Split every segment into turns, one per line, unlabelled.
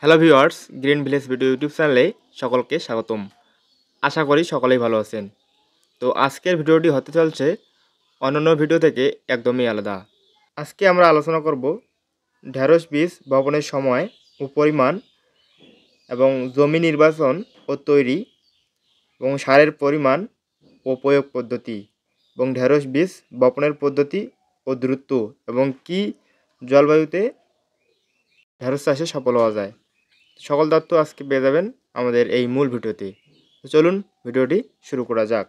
Hello viewers, green village video YouTube চ্যানেলে সকলকে স্বাগতম। আশা করি সকলেই ভালো আছেন। তো আজকের ভিডিওটি হতে চলছে অন্যান্য ভিডিও থেকে একদমই আলাদা। আজকে আমরা আলোচনা করব ঢেঁড়স বীজ বপনের সময় ও পরিমাণ এবং জমি নির্বাচন ও তৈরি এবং সারের পরিমাণ ও প্রয়োগ পদ্ধতি এবং ঢেঁড়স বীজ বপনের পদ্ধতি ও দ্রুত এবং কি জলবায়ুতে ঢেঁড়স চাষে সফল হওয়া যায়। সকল তথ্য আজকে পেয়ে যাবেন আমাদের এই মূল ভিডিওতে। তো চলুন ভিডিওটি শুরু করা যাক।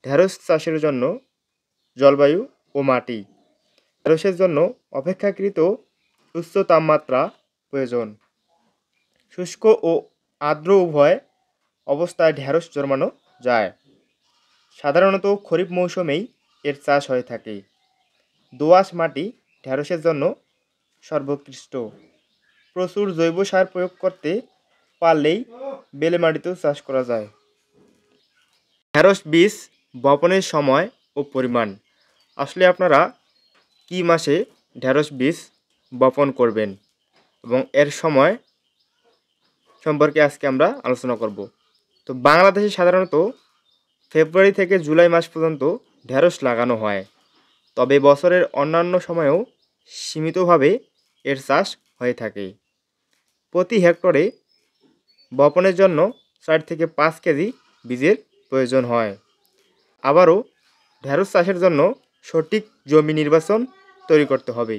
ঢেঁড়স চাষের জন্য জলবায়ু ও মাটি। ঢেঁড়সের জন্য অপেক্ষাকৃত উচ্চ তাপমাত্রা প্রয়োজন। শুষ্ক ও আর্দ্র উভয় অবস্থায় ঢেঁড়স জন্মানো যায়। সাধারণত খরিফ মৌসুমেই এর চাষ হয়ে থাকে। দোআঁশ মাটি ঢেঁড়সের জন্য সর্বোৎকৃষ্ট। প্রচুর জৈব সার প্রয়োগ করতে পারলেই বেলে মাটিতেও চাষ করা যায়। ঢেঁড়স বীজ বপনের সময় ও পরিমাণ। আসলে আপনারা কি মাসে ঢেঁড়স বীজ বপন করবেন এবং এর সময় সম্পর্কে আজকে আমরা আলোচনা করব। তো বাংলাদেশে সাধারণত ফেব্রুয়ারি থেকে জুলাই মাস পর্যন্ত ঢেঁড়স লাগানো হয়, তবে বছরের অন্যান্য সময়েও সীমিতভাবে এর চাষ হয়ে থাকে। প্রতি হেক্টরে বপনের জন্য 4 থেকে 5 কেজি বীজের প্রয়োজন হয়। আবারও ঢেঁড়স চাষের জন্য সঠিক জমি নির্বাচন তৈরি করতে হবে।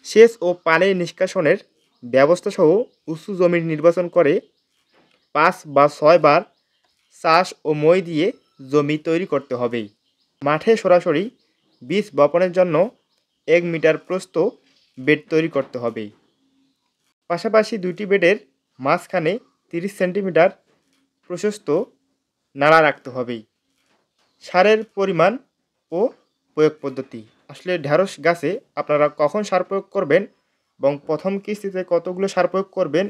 সেচ ও পানি নিষ্কাশনের ব্যবস্থাসহ উঁচু জমি নির্বাচন করে 5 বা 6 বার চাষ ও মই দিয়ে জমি তৈরি করতে হবে। মাঠে সরাসরি বীজ বপনের জন্য 1 মিটার প্রস্থ বেড তৈরি করতে হবে। পাশাপাশি দুইটি বেডের মাঝখানে 30 সেন্টিমিটার প্রশস্ত নালা রাখতে হবে। সারের পরিমাণ ও প্রয়োগ পদ্ধতি। আসলে ঢেঁড়স গাছে আপনারা কখন সার প্রয়োগ করবেন এবং প্রথম কিস্তিতে কতগুলো সার প্রয়োগ করবেন,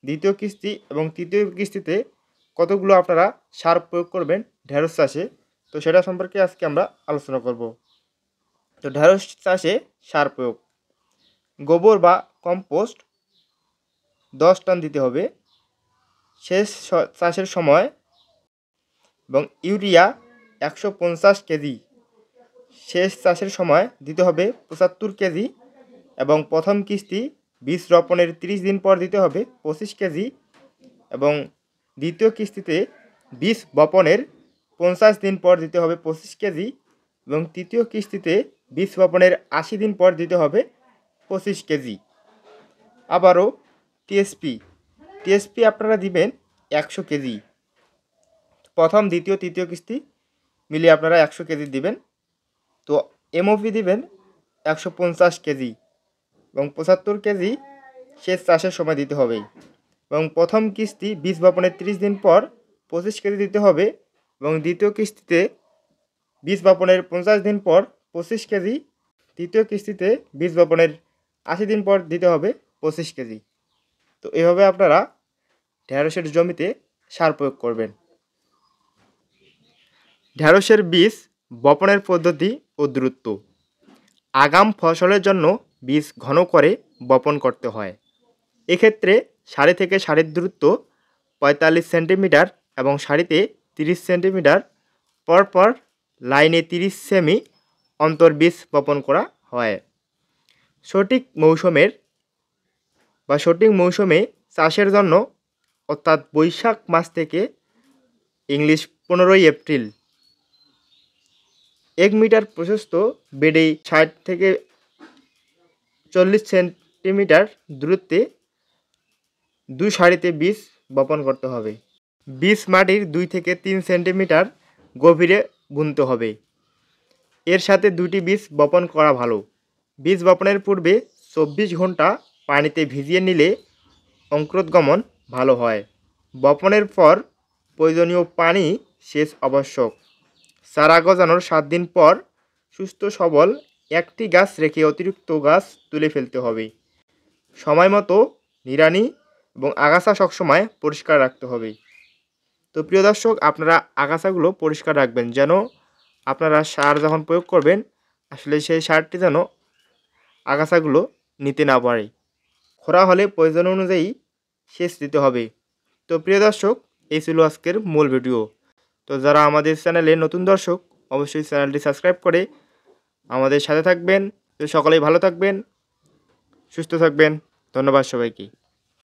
দ্বিতীয় কিস্তি এবং তৃতীয় কিস্তিতে কতগুলো আপনারা সার প্রয়োগ করবেন ঢেঁড়স চাষে, তো সেটা সম্পর্কে আজকে আমরা আলোচনা করব। তো ঢেঁড়স চাষে সার প্রয়োগ। গোবর বা কম্পোস্ট 10 টন দিতে হবে শেষ চাষের সময় এবং ইউরিয়া 150 কেজি শেষ চাষের সময় দিতে হবে 75 কেজি এবং প্রথম কিস্তি বীজ রোপণের 30 দিন পর দিতে হবে 25 কেজি এবং দ্বিতীয় কিস্তিতে বীজ বপনের 50 দিন পর দিতে হবে 25 কেজি এবং তৃতীয় কিস্তিতে বীজ বপনের 80 দিন পর দিতে হবে 25 কেজি। আবারও টিএসপি আপনারা দিবেন 100 কেজি। প্রথম দ্বিতীয় তৃতীয় কিস্তি মিলিয়ে আপনারা 100 কেজি দিবেন। তো এমওপি দিবেন 150 কেজি এবং 75 কেজি শেষ চাষের সময় দিতে হবে এবং প্রথম কিস্তি বীজ বপনের 30 দিন পর 25 কেজি দিতে হবে এবং দ্বিতীয় কিস্তিতে বীজ বপনের 50 দিন পর 25 কেজি, তৃতীয় কিস্তিতে বীজ বপনের 80 দিন পর দিতে হবে 25 কেজি। তো এভাবে আপনারা ঢেঁড়সের জমিতে সার প্রয়োগ করবেন। ঢেঁড়সের বীজ বপনের পদ্ধতি ও দূরত্ব। আগাম ফসলের জন্য বীজ ঘন করে বপন করতে হয়। এক্ষেত্রে সারি থেকে সারির দূরত্ব 45 সেন্টিমিটার এবং সারিতে 30 সেন্টিমিটার পরপর লাইনে 30 সেমি অন্তর বীজ বপন করা হয়। সঠিক মৌসুমে চাষের জন্য অর্থাৎ বৈশাখ মাস থেকে ইংলিশ 15 এপ্রিল 1 মিটার প্রশস্ত বেডে 60 থেকে 40 সেন্টিমিটার দূরত্বে 2 সারিতে বীজ বপন করতে হবে। বীজ মাটির 2 থেকে 3 সেন্টিমিটার গভীরে বুনতে হবে। এর সাথে 2টি বীজ বপন করা ভালো। বীজ বপনের পূর্বে 24 ঘন্টা পানিতে ভিজিয়ে নিলে অঙ্কুরোদ্গমন ভালো হয়। বপনের পর প্রয়োজনীয় পানি সেচ আবশ্যক। চারা গজানোর 7 দিন পর সুস্থ সবল একটি গাছ রেখে অতিরিক্ত গাছ তুলে ফেলতে হবে। সময় মতো নিড়ানি এবং আগাছা সবসময় পরিষ্কার রাখতে হবে। তো প্রিয় দর্শক, আপনারা আগাছাগুলো পরিষ্কার রাখবেন যেন আপনারা সার যখন প্রয়োগ করবেন আসলে সেই সারটি যেন আগাছাগুলো নিতে না পারে। খরা হলে প্রয়োজন অনুযায়ী সেচ দিতে হবে। তো প্রিয় দর্শক, এই ছিল আজকের মূল ভিডিও। তো যারা আমাদের চ্যানেলে নতুন দর্শক, অবশ্যই চ্যানেলটি সাবস্ক্রাইব করে আমাদের সাথে থাকবেন। তো সকলেই ভালো থাকবেন, সুস্থ থাকবেন। ধন্যবাদ সবাইকে।